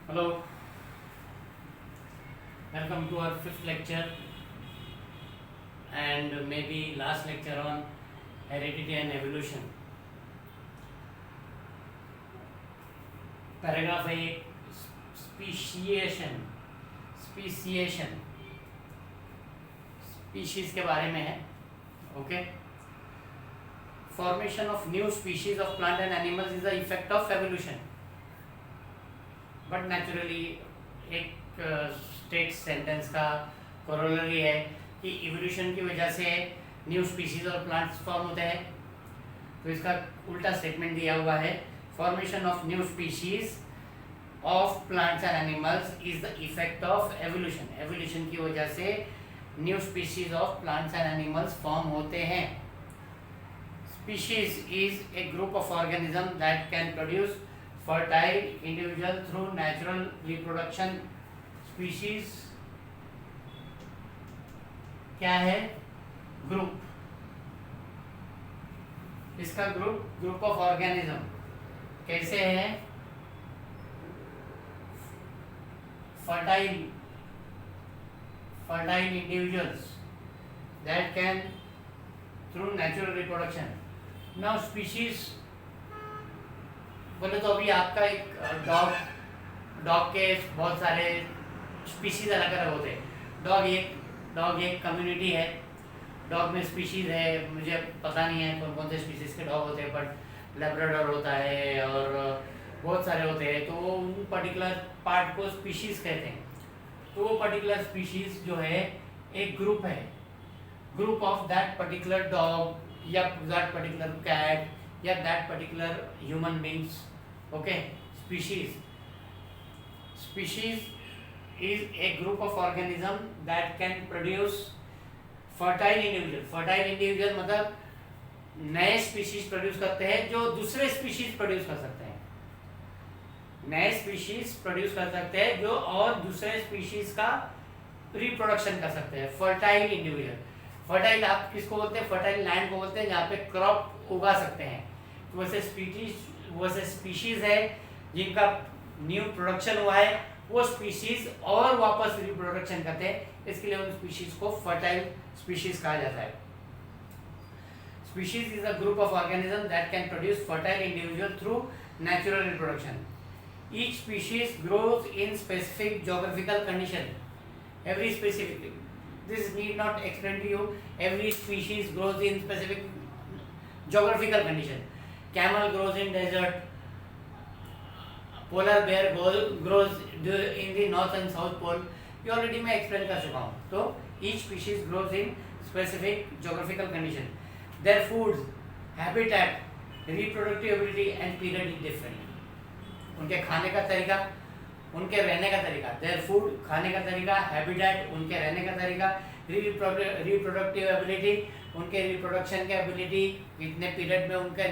Hello, welcome to our fifth lecture and maybe last lecture on heredity and evolution. Paragraph 8, speciation. Species के बारे में है. Okay. Formation of new species of plant and animals is the effect of evolution. But naturally एक state sentence का corollary है कि evolution की वजह से न्यू स्पीशीज और प्लांट्स फॉर्म होते हैं. तो इसका उल्टा स्टेटमेंट दिया हुआ है. Formation of new species of plants and animals is the effect of evolution. Evolution की वजह से new species of plants and animals form होते हैं. Species is a group of organism that can produce fertile individual through natural reproduction. Species क्या है? Group. इसका group of organism कैसे है? fertile individuals that can through natural reproduction. Now species बोले तो अभी आपका एक डॉग के बहुत सारे स्पीशीज अलग अलग होते हैं. डॉग एक कम्युनिटी है. डॉग में स्पीशीज है, मुझे पता नहीं है कौन कौन से स्पीशीज के डॉग होते हैं, बट लैब्राडोर होता है और बहुत सारे होते हैं. तो उन पर्टिकुलर पार्ट को स्पीशीज कहते हैं. तो वो पर्टिकुलर स्पीशीज जो है एक ग्रुप है. Group of that particular dog या दैट पर्टिकुलर कैट या that particular human beings. Okay, species is a group of organism that can produce fertile individual मतलब नए स्पीशीज प्रोड्यूस करते हैं जो दूसरे स्पीशीज प्रोड्यूस कर सकते हैं. नए स्पीशीज प्रोड्यूस कर सकते हैं जो और दूसरे स्पीशीज का रिप्रोडक्शन कर सकते हैं. Fertile individual. फर्टाइल आप किसको बोलते हैं? फर्टाइल लैंड को बोलते हैं जहाँ पे क्रॉप उगा सकते हैं. वैसे स्पीशीज है जिनका न्यू प्रोडक्शन हुआ है, वो स्पीशीज और वापस रिप्रोडक्शन करते हैं. इसके लिए उन स्पीशीज को फर्टाइल स्पीशीज कहा जाता है. Species is a group of organism that can produce fertile individual through natural reproduction. Each species grows in specific geographical condition. Every specific, this need not explain to you. Every species grows in specific geographical condition. Camel grows in desert. Polar bear grows in the north and south pole. ये already मैं explain कर चुका हूँ. तो each species grows in specific geographical condition. Their foods, habitat, reproductive ability and period is different. उनके खाने का तरीका, उनके रहने का तरीका. Their food, खाने का तरीका, habitat, उनके रहने का तरीका, reproductive ability, उनके रिप्रोडक्शन के एबिलिटी, कितने पीरियड में उनका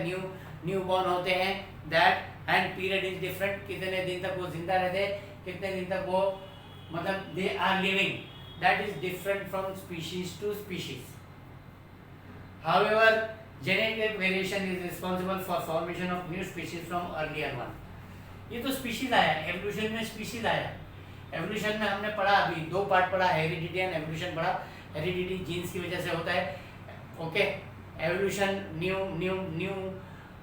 न्यू बॉर्न होते हैं, that and period is different. कितने दिन तक वो जिंदा रहते हैं, कितने दिन तक वो मतलब they are living, that is different from species to species. However genetic variation is responsible for formation of new species from earlier one. ये तो स्पीशीज आया, एवोल्यूशन में स्पीशीज आया. एवोल्यूशन में हमने पढ़ा, अभी दो पार्ट पढ़ा, हेरिडिटी एंड एवोल्यूशन पढ़ा. हेरिडिटी जीन्स की वजह से होता है. ओके, एवोल्यूशन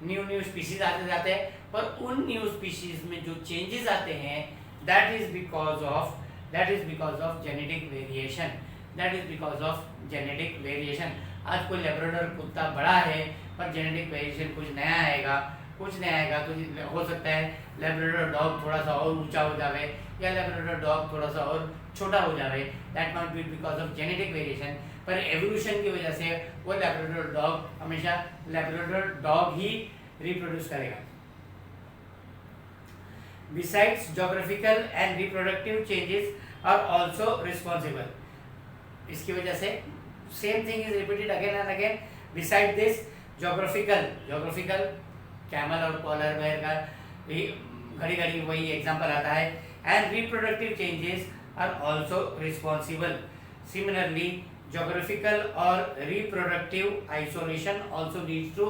न्यू स्पीशीज आते जाते हैं, पर उन न्यू स्पीशीज में जो चेंजेस आते हैं that is because of genetic variation. आज कोई लैब्राडोर कुत्ता बड़ा है पर जेनेटिक वेरिएशन कुछ नया आएगा तो हो सकता है लैब्राडोर डॉग थोड़ा सा और ऊंचा हो जावे या लैब्राडोर डॉग थोड़ा सा और छोटा हो जावे. That not be because of genetic variation. पर एवोल्यूशन की वजह से वो लैब्राडोर डॉग हमेशा लैब्राडोर डॉग ही रिप्रोड्यूस करेगा. Besides geographical and reproductive changes are also responsible. इसकी वजह से same thing is repeated again and again. Besides this geographical camel और पोलर बेयर का घड़ी वही एग्जांपल आता है. And reproductive changes are also responsible. Similarly geographical or reproductive isolation also leads to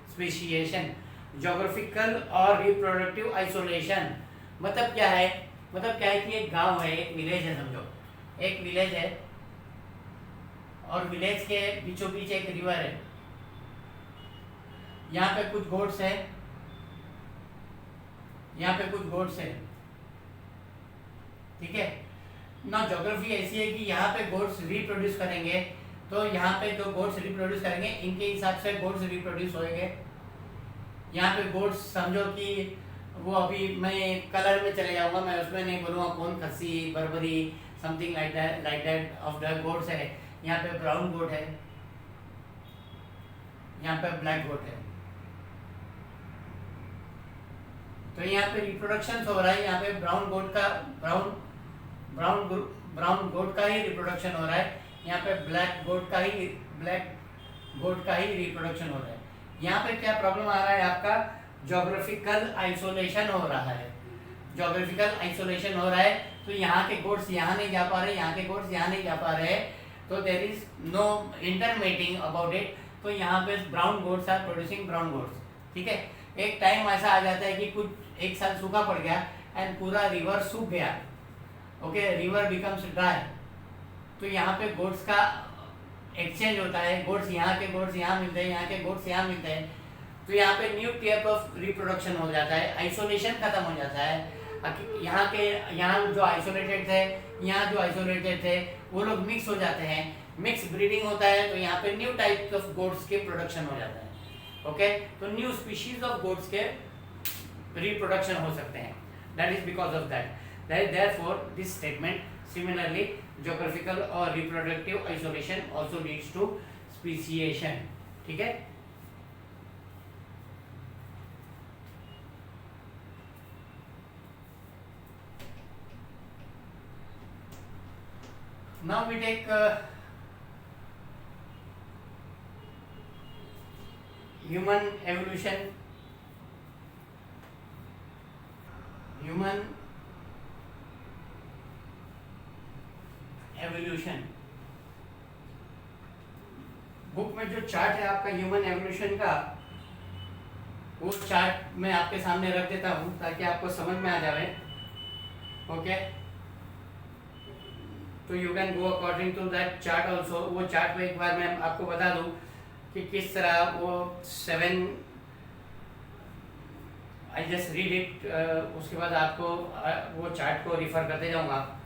speciation. Geographical और रिप्रोडक्टिव आइसोलेशन मतलब क्या है? मतलब क्या है कि एक गांव है, एक विलेज है, समझो एक विलेज है और विलेज के बीचों बीच एक रिवर है। यहाँ पे कुछ गोट्स है, यहाँ पे कुछ गोट्स है, ठीक है ना। ज्योग्राफी ऐसी है कि यहाँ पे गोट्स रिप्रोड्यूस करेंगे, तो यहाँ पे जो गोट्स रिप्रोड्यूस करेंगे इनके हिसाब से गोट्स रिप्रोड्यूस होंगे। यहाँ पे गोट्स समझो कि वो अभी मैं कलर में चले जाऊंगा, मैं उसमें नहीं बोलूँगा कौन खस्सी, Barbari, something like that of the goats है। यहाँ पे ब्राउन गोट है, यहाँ पे ब्लैक गोट है। तो यहाँ पे रिप्रोडक्शन हो रहा है, यहाँ पे ब्राउन गोट का ही रिप्रोडक्शन हो रहा है, यहाँ पे ब्लैक गोट का ही रिप्रोडक्शन हो रहा है। यहाँ पे क्या प्रॉब्लम आ रहा है? आपका ज्योग्राफिकल आइसोलेशन हो रहा है। ज्योग्राफिकल आइसोलेशन हो रहा है, तो यहाँ के गोट्स यहाँ नहीं जा पा रहे, यहाँ के गोट्स यहाँ नहीं जा पा रहे, तो there is no intermating about it. तो यहाँ पे brown goats are producing brown goats, ठीक है। एक टाइम ऐसा आ जाता है कि कुछ एक साल सूखा पड़ गया एंड पूरा रिवर सूख गया, ओके, रिवर बिकम्स ड्राई, तो यहाँ पे गोट्स का एक्सचेंज होता है, गोट्स यहाँ के गोट्स यहाँ मिलते हैं, यहाँ के गोट्स यहाँ मिलते हैं, तो यहाँ पे न्यू टाइप ऑफ रिप्रोडक्शन हो जाता है, आइसोलेशन खत्म हो जाता है। यहाँ जो आइसोलेटेड थे वो लोग मिक्स हो जाते हैं, मिक्स ब्रीडिंग होता है, तो यहाँ पे न्यू टाइप ऑफ गोट्स के प्रोडक्शन हो जाता है, ओके। तो न्यू स्पीशीज ऑफ गोट्स के रिप्रोडक्शन हो सकते हैं, that is because of that, therefore this statement similarly geographical or reproductive isolation also leads to speciation, ठीक है। Now we take human evolution, book में जो चार्ट है आपका ह्यूमन एवोल्यूशन का, वो चार्ट मैं आपके सामने रख देता हूँ ताकि आपको समझ में आ जाए, ओके। तो you can go according to that chart also. वो चार्ट में एक बार मैं आपको बता दूं कि किस तरह वो 7, आई जस्ट रीड इट, उसके बाद आपको वो चार्ट को रिफर करते जाऊंगा।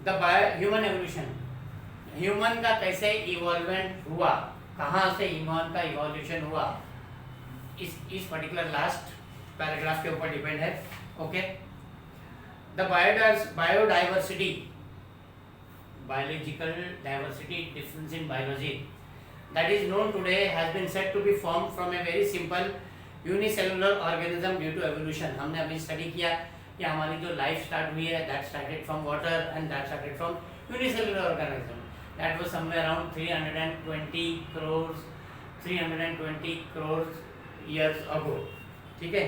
द ह्यूमन एवोल्यूशन, ह्यूमन का कैसे इवॉल्वमेंट हुआ, कहाँ से ह्यूमन का इवोल्यूशन हुआ, इस पर्टिकुलर लास्ट पैराग्राफ के ऊपर डिपेंड है, okay. The biodiversity, biological diversity, difference in biology that is known today has been said to be formed from a very simple unicellular organism due to evolution। हमने अभी study किया कि हमारी जो life start हुई है, that started from water and that started from unicellular organism that was somewhere around 320 crores years ago, ठीक है।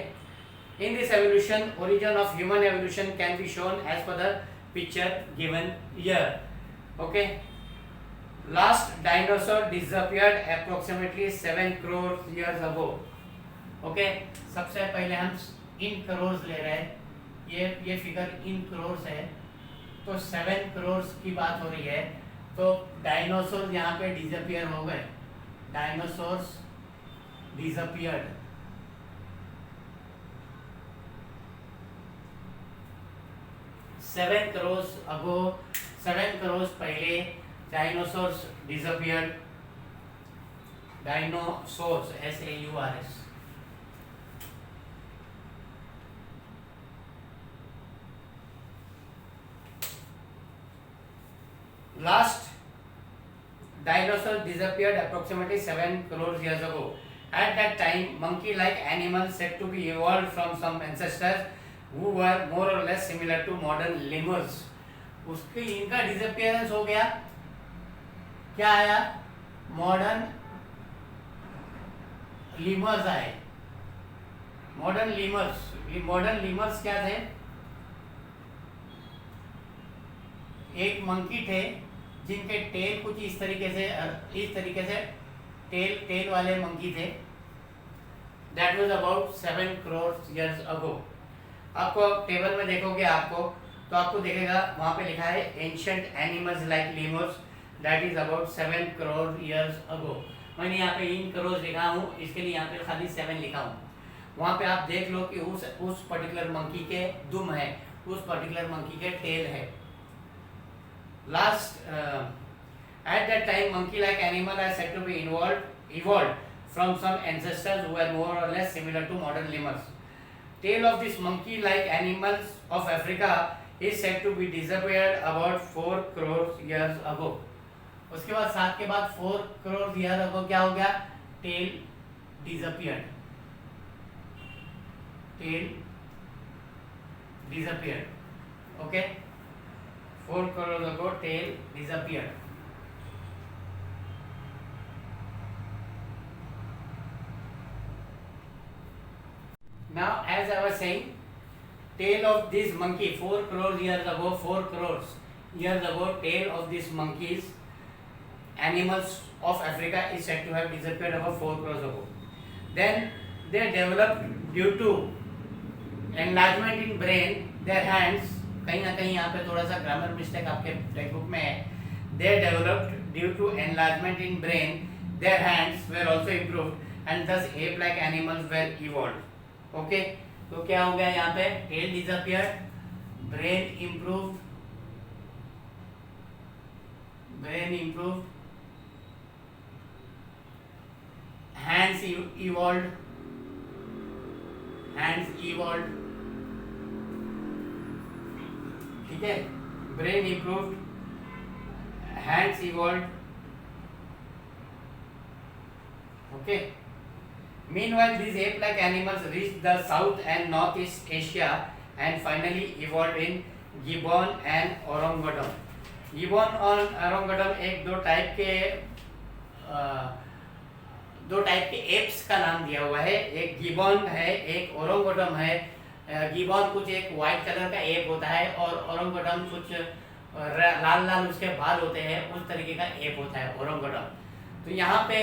In this evolution, origin of human evolution can be shown as per the picture given here, okay। Last dinosaur disappeared approximately 7 crores years ago, okay। सबसे पहले हम इन करोर्स ले रहे हैं, ये figure in crores है, तो 7 करोर्स की बात हो रही है, तो डायनासोर यहाँ पे डिसअपियर हो गए, डायनासोर्स डिसअपियर्ड, सेवन करोड़ पहले dinosaurs disappeared, dinosaurs SAURS। Last dinosaur disappeared approximately 7 crores years ago. At that time, monkey-like animals said to be evolved from some ancestors who were more or less similar to modern lemurs। उसके इनका disappearance हो गया, क्या आया? Modern lemurs आए। Modern lemurs क्या थे? एक मंकी थे जिनके टेल कुछ इस तरीके से टेल वाले मंकी थे, that was about 7 crore years ago. आपको टेबल में देखोगे आपको तो आपको देखेगा वहाँ पे लिखा है ancient animals like lemurs that is about 7 crore years ago. मैंने यहाँ पे इन करोड़ लिखा हूँ, इसके लिए यहाँ पे खाली 7 लिखा हूँ। वहाँ पे आप देख लो कि उस पर्टिकुलर मंकी के दुम है, उस पर्टिकुलर मंकी के टेल है। Last at that time monkey like animal are said to be evolved from some ancestors who were more or less similar to modern lemurs. Tail of this monkey like animals of Africa is said to be disappeared about 4 crore years ago. उसके बाद 7 के बाद 4 crore years ago क्या हो गया? Tail disappeared. Tail disappeared. Okay? 4 crore ago tail disappeared. Now, as I was saying, tail of this monkey 4 crore years ago, 4 crores years ago, tail of these monkeys, animals of Africa is said to have disappeared about 4 crores ago. Then they developed due to enlargement in brain, their hands. कहीं ना कहीं यहाँ पे थोड़ा सा grammar mistake आपके text book में है. They developed due to enlargement in brain, their hands were also improved, and thus ape-like animals were evolved. Okay तो क्या हो गया यहाँ पे? Tail disappeared, brain improved, hands evolved, ठीक है, brain improved, hands evolved, okay. Meanwhile, these ape-like animals reached the South and Northeast Asia and finally evolved in gibbon and orangutan. Gibbon और orangutan दो टाइप के apps का नाम दिया हुआ है. एक गिबॉन है, एक ओरंगुटन है. गिबॉन कुछ एक वाइट कलर का एप होता है और ओरंगुटन कुछ लाल लाल उसके बाल होते हैं, उस तरीके का एप होता है ओरंगुटन. तो यहाँ पे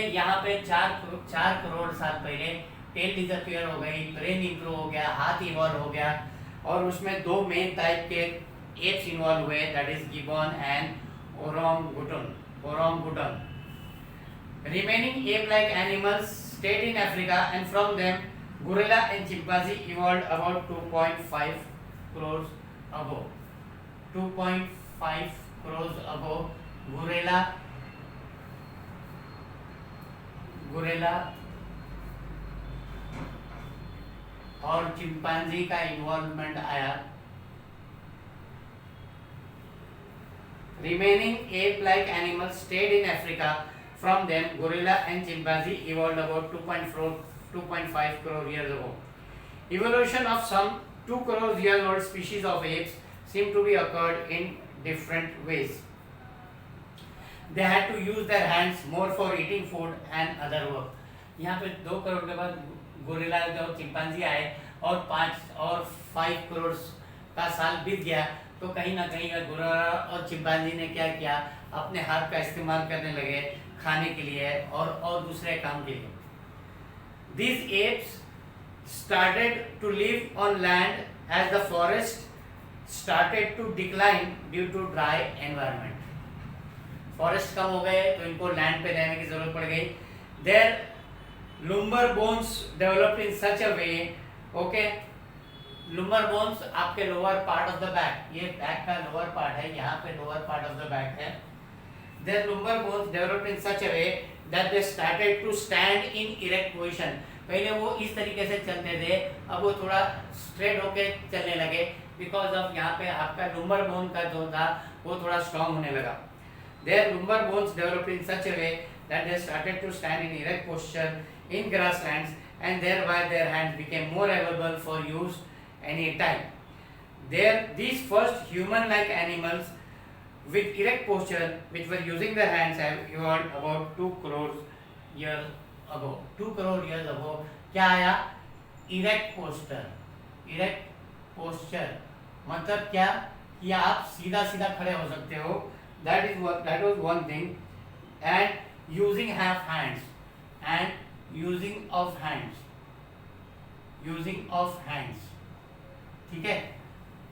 4 करोड़ साल पहले टेल डिसअपियर हो गई, ब्रेन इम्प्रूव हो गया, हाथ इवॉल्व हो गया और उसमें 2 मेन टाइप के एप्स इन्वॉल्व हुए, that is gibbon and orangutan. Remaining ape like animals stayed in Africa and from them gorilla and chimpanzee evolved about 2.5 crores ago. 2.5 crores ago gorilla और चिंपांजी का involvement आया. Remaining ape like animals stayed in Africa, from them gorilla and chimpanzee evolved about 2.5 crore years ago. Evolution of some 2 crore year old species of apes seem to be occurred in different ways. They had to use their hands more for eating food and other work. यहाँ पे 2 करोड़ के बाद gorilla और chimpanzee आए और 5 करोड़ का साल बीत गया तो कहीं ना कहीं गोरिल्ला और चिंपांजी ने क्या किया, अपने हाथ का इस्तेमाल करने लगे खाने के लिए और दूसरे काम के लिए. These apes started to live on land as the forest started to decline due to dry environment. Forest कम हो गए तो इनको लैंड पे रहने की जरूरत पड़ गई. There lumbar bones developed in such a way, okay. Lumbar bones आपके lower part of the back, ये बैक का लोअर पार्ट है, यहाँ पे lower part of the back है. There lumbar bones developed in such a way that they started to stand in erect position. पहले वो इस तरीके से चलते थे, अब वो थोड़ा स्ट्रेट होके चलने लगे बिकॉज ऑफ यहाँ पे आपका लुम्बर बोन का जो था वो थोड़ा स्ट्रॉन्ग होने लगा. Their lumbar bones developed in such a way that they started to stand in erect posture in grasslands and thereby their hands became more available for use any time. These first human-like animals with erect posture which were using their hands have evolved about 2 crore years ago. 2 crore years ago क्या आया? Erect posture मतलब क्या कि आप सीधा सीधा खड़े हो सकते हो. That was one thing. And using of hands. Using of hands. ठीक है,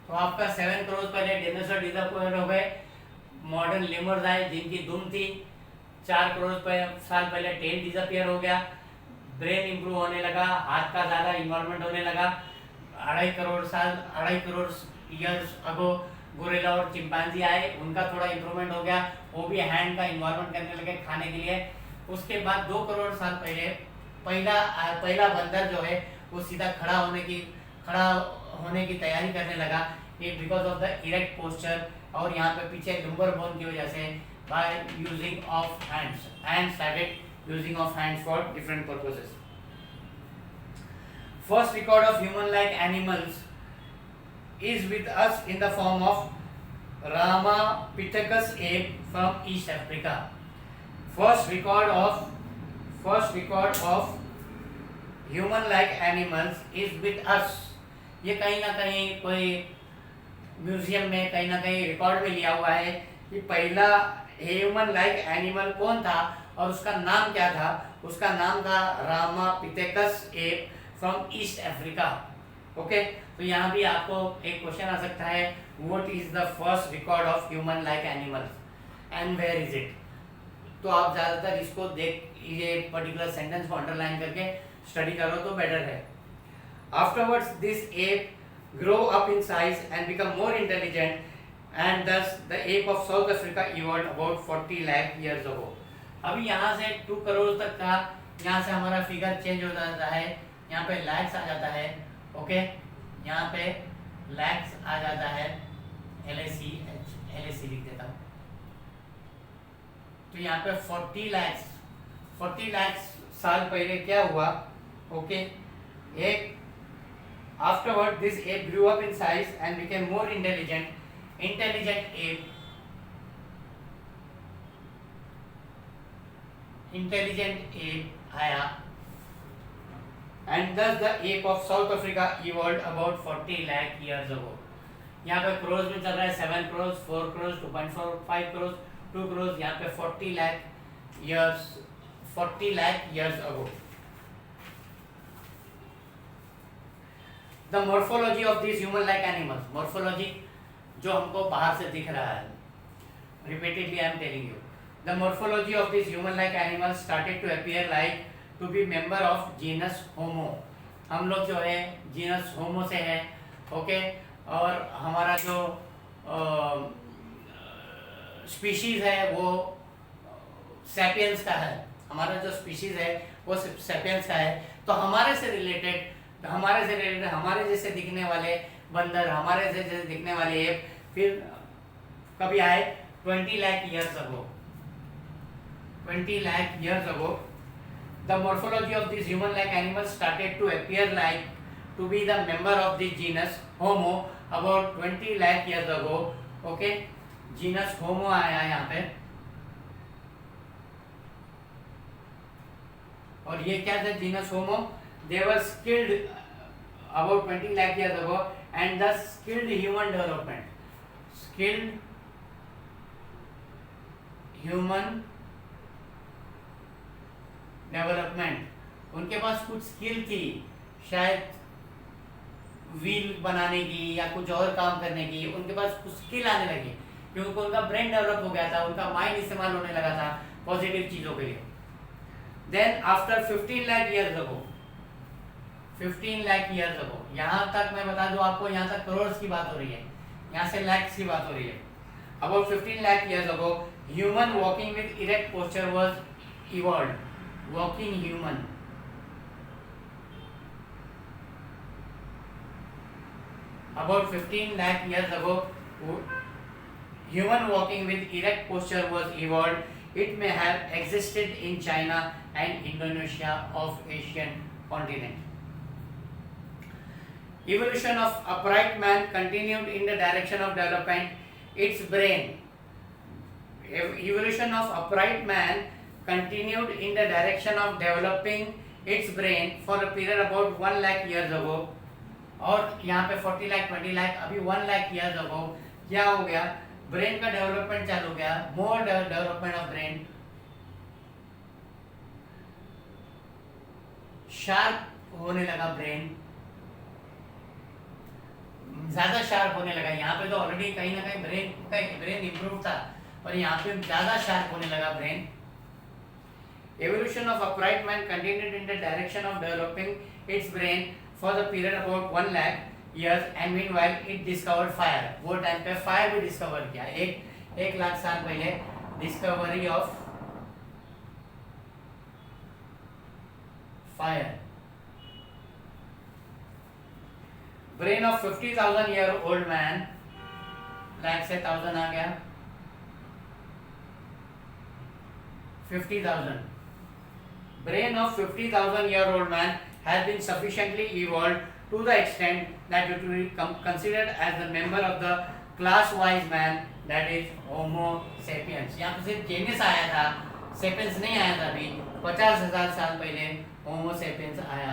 तो आपका 7 करोड़ पहले डायनासोर डिसअपियर हो गए, मॉडर्न लेमर्स आए जिनकी दुम थी। 4 करोड़ साल पहले टेल डिसअपियर हो गया, ब्रेन इंप्रूव होने लगा, हाथ का ज़्यादा इन्वॉल्वमेंट होने लगा। 2.5 करोड़ ईयर्स अगो गोरिल्ला और चिंपांजी आए, उनका थोड़ा इम्प्रूवमेंट हो गया, वो भी हैंड का इन्वॉल्वमेंट करने लगे खाने के लिए। उसके बाद 2 करोड़ साल पहले पहला बंदर जो है वो सीधा खड़ा होने की तैयारी करने लगा, ये because of the erect posture और यहाँ पे पीछे लंबर बोन की वजह से, by using of hands and started using of hands for different purposes. First record of human like animals is with us in the form of Ramapithecus ape from East Africa. First record of human like animals is with us. ये कहीं ना कहीं कोई museum में कहीं ना कहीं record में लिया हुआ है कि पहला ह्यूमन लाइक एनिमल कौन था और उसका नाम क्या था। उसका नाम था Ramapithecus ape from East Africa. Okay, तो यहाँ भी आपको एक क्वेश्चन आ सकता है, what is the first record of human like animals and where is it. तो आप ज़्यादातर इसको ये पर्टिकुलर सेंटेंस को अंडरलाइन करके स्टडी करो तो बेटर है। Afterwards this ape grow up in size and become more intelligent and thus the ape of South Africa evolved about 40 lakh years अगो। अभी यहाँ से 2 करोड़ तक का, यहाँ से हमारा फिगर चेंज हो जाता है, यहाँ पे लैक्स आ जाता है। ओके, यहाँ पे लैक्स आ जाता है, LAC लिख देता हूँ। तो यहाँ पे 40 लाख साल पहले क्या हुआ। ओके, एक afterward this app grew up in size and became more intelligent app आया and thus the ape of South Africa evolved about 40 lakh years ago. यहाँ पे क्रोज में चल रहा है 7 करोड़, 4 करोड़, 2.45 करोड़, 2 करोड़, यहाँ पे 40 lakh years ago. The morphology of these human-like animals, morphology जो हमको बाहर से दिख रहा है, repeatedly I am telling you, the morphology of these human-like animals started to appear like to be member of genus Homo. हम लोग जो है जीनस होमो से है। ओके, और हमारा जो स्पीशीज है वो सैपियंस का है, हमारा जो स्पीशीज है वो सैपियंस का है। तो हमारे जैसे दिखने वाले बंदर, हमारे जैसे दिखने वाले एप फिर कभी आए 20 lakh years ago. 20 lakh years ago the morphology of these human-like animals started to appear like to be the member of the genus Homo about 20 lakh years ago. Okay, genus Homo आया यहाँ पे, और ये क्या था genus Homo? They were skilled about 20 lakh years ago and thus skilled human development, उनके पास कुछ skill थी, शायद व्हील बनाने की या कुछ और काम करने की, उनके पास कुछ स्किल आने लगी क्योंकि उनका ब्रेन डेवलप हो गया था, उनका माइंड इस्तेमाल होने लगा था पॉजिटिव चीज़ों के लिए। Then after 15 lakh years ago, यहाँ तक मैं बता दूं आपको, यहाँ तक करोड़ की बात हो रही है, यहाँ से लैक्स की बात हो रही है। About 15 lakh years ago human walking with erect posture was evolved. Walking human. About 15 lakh years ago, human walking with erect posture was evolved. It may have existed in China and Indonesia of Asian continent. Evolution of upright man continued in the direction of development its brain. Evolution of upright man continued in the direction of developing its brain for a period about 1 lakh years ago. और यहाँ पे 40 लाख 20 लाख, अभी 1 lakh years अगो क्या हो गया, brain का development चालू हो गया, मोर डेवलपमेंट ऑफ ब्रेन, शार्प होने लगा ब्रेन, ज़्यादा शार्प होने लगा। यहाँ पे तो ऑलरेडी कहीं ना कहीं ब्रेन इम्प्रूव था, और यहाँ पे ज़्यादा शार्प होने लगा brain. Evolution of upright man continued in the direction of developing its brain for the period about 1 lakh years, and meanwhile it discovered fire. वो टाइम पे फायर भी डिस्कवर किया। एक लाख साल पहले discovery of fire. Brain of 50,000 year old man, lakh से 1000 आ गया, 50,000। Brain of 50,000 year old man has been sufficiently evolved to the extent that it will be considered as the member of the class wise man, that is Homo sapiens। यहाँ पे सिर्फ Janice आया था, sapiens नहीं आया था। अभी 50,000 साल पहले होमो सेपियंस आया।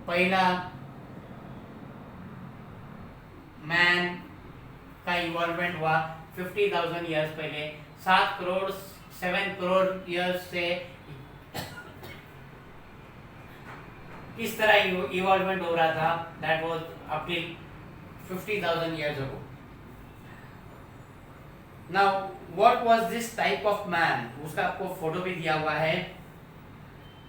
पहला मैन का इवॉल्वमेंट हुआ 50,000 ईयर्स पहले। 7 करोड़ ईयर्स से किस तरह इवॉल्वमेंट हो रहा था, that was up till 50,000 years ago. Now what was this type of man, उसका आपको फोटो भी दिया हुआ है।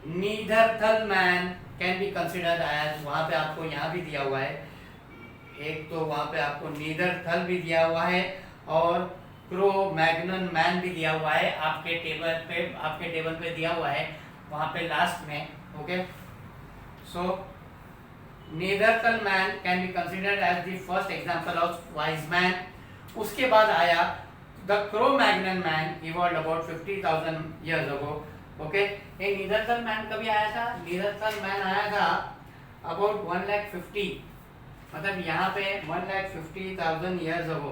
Neanderthal man can be considered as, वहां पे आपको यहाँ भी दिया हुआ है, एक तो वहां पे आपको नीदरथल भी दिया हुआ है और क्रो मैग्नन मैन भी दिया हुआ है। आपके टेबल पे दिया हुआ है वहां पे लास्ट में। Okay, so Neanderthal man can be considered as the first example of wise man। उसके बाद आया the Cro-Magnon man, evolved about 50,000 years ago। okay, ये Neanderthal man कभी आया था? Neanderthal man आया था about 1,50,000, मतलब यहाँ पे 1,50,000 years ago।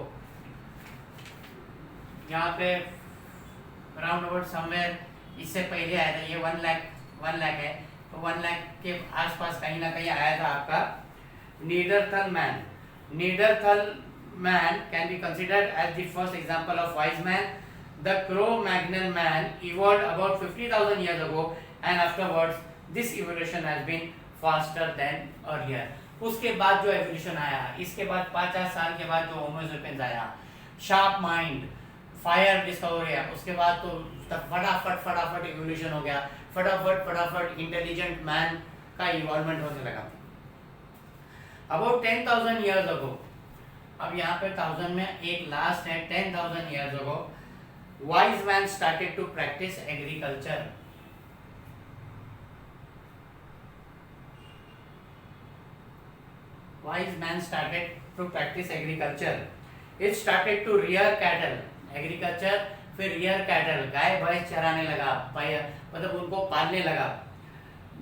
यहाँ पे round about somewhere इससे पहले आया था। ये 1 लाख है, तो 1 लाख के आसपास कहीं ना कहीं आया था आपका Neanderthal man. Neanderthal man can be considered as the first example of wise man. The Cro-Magnon man evolved about 50,000 years ago, and afterwards this evolution has been faster than earlier। उसके बाद जो एवोल्यूशन आया, इसके बाद 50 साल के बाद जो होमो सेपियंस आया, शार्प माइंड, फायर डिस्कवर किया, उसके बाद तो फटाफट इवोल्यूशन हो गया, फटाफट इंटेलिजेंट मैन का इवॉल्वमेंट होने लगा। अबाउट 10,000 years ago, अब यहाँ पे 1000 में एक लास्ट है, 10,000 years ago wise man started to practice agriculture। wise man started to practice agriculture। it started to rear cattle। agriculture फिर रियर कैटल, गाय भैंस चराने लगा, मतलब उनको पालने लगा,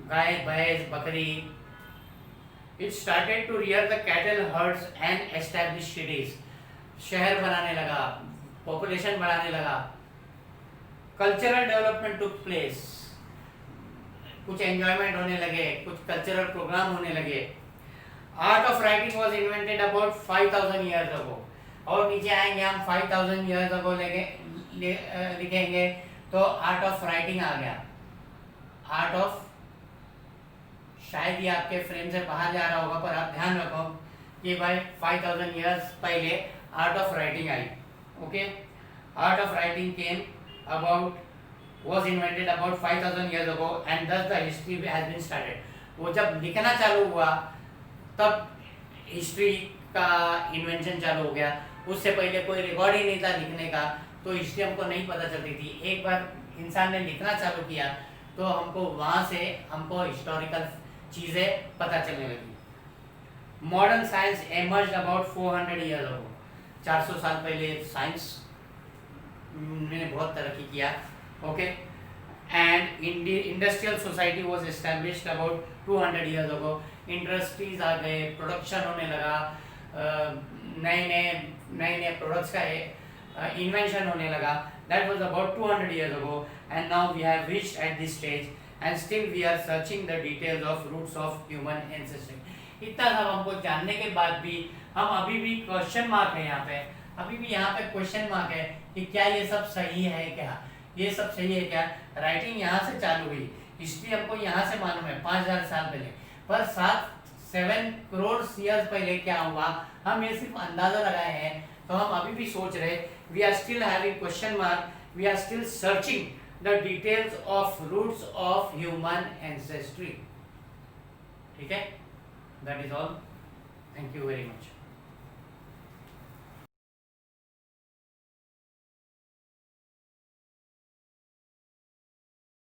गाय भैंस बकरी। It started to rear the cattle herds and establish cities. शहर बनाने लगा, पॉपुलेशन बढ़ाने लगा। कल्चरल डेवलपमेंट टुक प्लेस, कुछ एंजॉयमेंट होने लगे, कुछ कल्चरल प्रोग्राम होने लगे। Art of writing was invented about 5,000 years ago। और नीचे आएंगे हम 5,000 years ago लिखेंगे तो आर्ट ऑफ राइटिंग आ गया। आर्ट ऑफ, शायद ये आपके फ्रेम से बाहर जा रहा होगा, पर आप ध्यान रखो कि भाई 5,000 years पहले art of writing I. Okay, art of writing came about, was invented about 5,000 years ago, and thus the history has been started। वो जब लिखना चालू हुआ तब हिस्ट्री का इन्वेंशन चालू हो गया। उससे पहले कोई रिकॉर्ड ही नहीं था लिखने का, तो हिस्ट्री हमको नहीं पता चलती थी। एक बार इंसान ने लिखना चालू किया तो हमको वहाँ से हिस्टोरिकल चीज़ें पता चलने लगी। Modern science emerged about 400 years ago। 400 साल पहले साइंस ने बहुत तरक्की किया। Okay, and industrial society was established about 200 years ago। Industries आ गए, प्रोडक्शन होने लगा, नए प्रोडक्ट्स का इन्वेंशन होने लगा। That was about 200 years ago, and now we have reached at this stage, and still we are searching the details of roots of human ancestry। इतना सब हमको जानने के बाद भी हम अभी भी क्वेश्चन मार्क है यहाँ पे, अभी भी यहाँ पे क्वेश्चन मार्क है कि क्या ये सब सही है, क्या ये सब सही है क्या। राइटिंग यहाँ से चालू हुई, हिस्ट्री हमको यहाँ से मालूम है 5,000 साल पहले, पर 7 करोड़ ईयर्स पहले क्या हुआ, हम ये सिर्फ अंदाजा लगाए हैं। तो हम अभी भी सोच रहे, we are still having question mark, we are still searching the details of roots of human ancestry. ठीक है, that is all, thank you very much.